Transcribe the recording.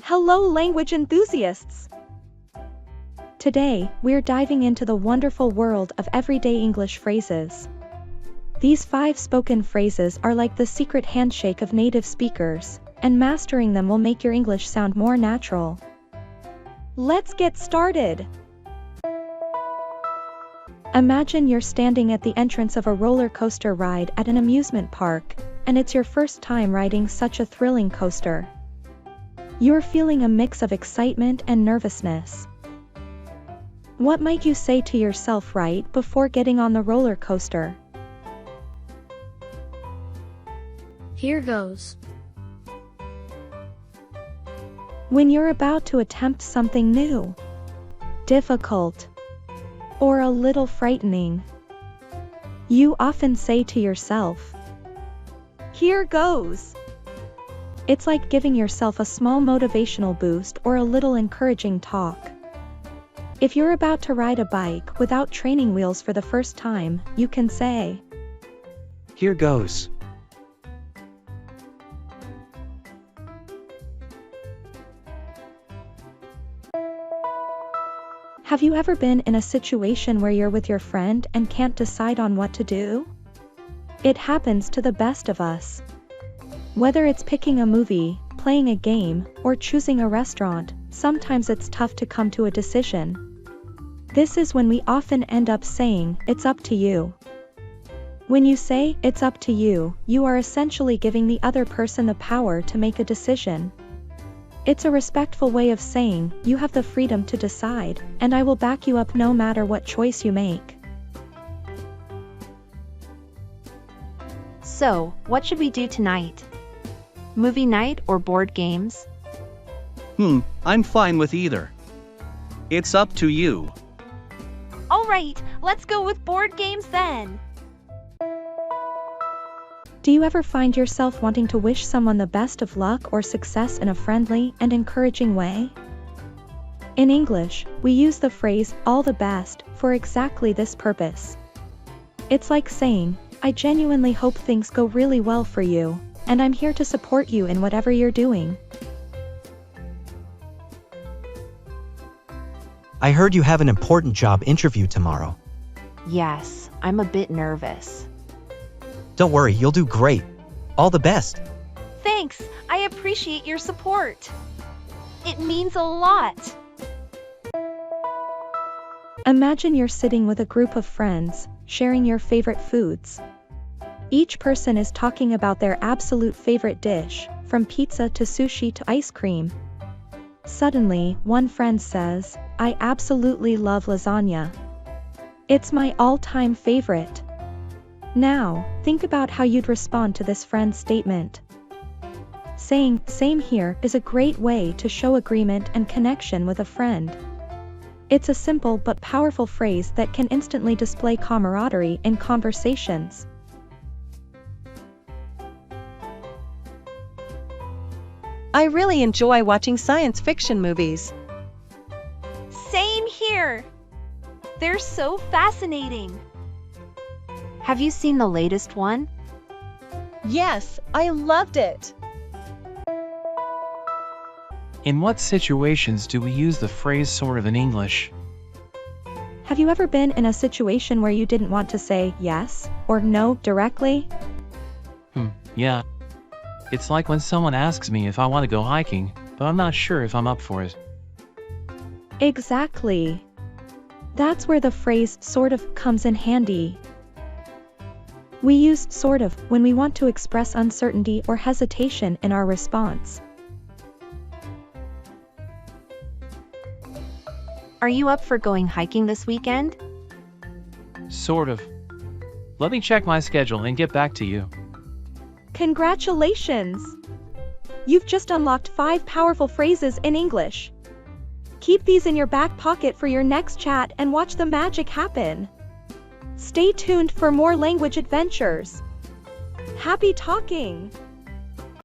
Hello, language enthusiasts! Today, we're diving into the wonderful world of everyday English phrases. These 5 spoken phrases are like the secret handshake of native speakers, and mastering them will make your English sound more natural. Let's get started! Imagine you're standing at the entrance of a roller coaster ride at an amusement park, and it's your first time riding such a thrilling coaster. You're feeling a mix of excitement and nervousness. What might you say to yourself right before getting on the roller coaster? Here goes. When you're about to attempt something new, difficult, or a little frightening, you often say to yourself, "Here goes." It's like giving yourself a small motivational boost or a little encouraging talk. If you're about to ride a bike without training wheels for the first time, you can say, "Here goes." Have you ever been in a situation where you're with your friend and can't decide on what to do? It happens to the best of us. Whether it's picking a movie, playing a game, or choosing a restaurant, sometimes it's tough to come to a decision. This is when we often end up saying, "It's up to you." When you say, "It's up to you," you are essentially giving the other person the power to make a decision. It's a respectful way of saying, "You have the freedom to decide, and I will back you up no matter what choice you make." So, what should we do tonight? Movie night or board games? I'm fine with either. It's up to you. Alright, let's go with board games then! Do you ever find yourself wanting to wish someone the best of luck or success in a friendly and encouraging way? In English, we use the phrase, "all the best," for exactly this purpose. It's like saying, "I genuinely hope things go really well for you, and I'm here to support you in whatever you're doing." I heard you have an important job interview tomorrow. Yes, I'm a bit nervous. Don't worry, you'll do great. All the best. Thanks, I appreciate your support. It means a lot. Imagine you're sitting with a group of friends, sharing your favorite foods. Each person is talking about their absolute favorite dish, from pizza to sushi to ice cream. Suddenly, one friend says, "I absolutely love lasagna. It's my all-time favorite." Now, think about how you'd respond to this friend's statement. Saying, "Same here," is a great way to show agreement and connection with a friend. It's a simple but powerful phrase that can instantly display camaraderie in conversations. I really enjoy watching science fiction movies. Same here! They're so fascinating. Have you seen the latest one? Yes, I loved it. In what situations do we use the phrase sort of in English? Have you ever been in a situation where you didn't want to say yes or no directly? Yeah. It's like when someone asks me if I want to go hiking, but I'm not sure if I'm up for it. Exactly. That's where the phrase sort of comes in handy. We use sort of when we want to express uncertainty or hesitation in our response. Are you up for going hiking this weekend? Sort of. Let me check my schedule and get back to you. Congratulations! You've just unlocked 5 powerful phrases in English. Keep these in your back pocket for your next chat and watch the magic happen. Stay tuned for more language adventures. Happy talking!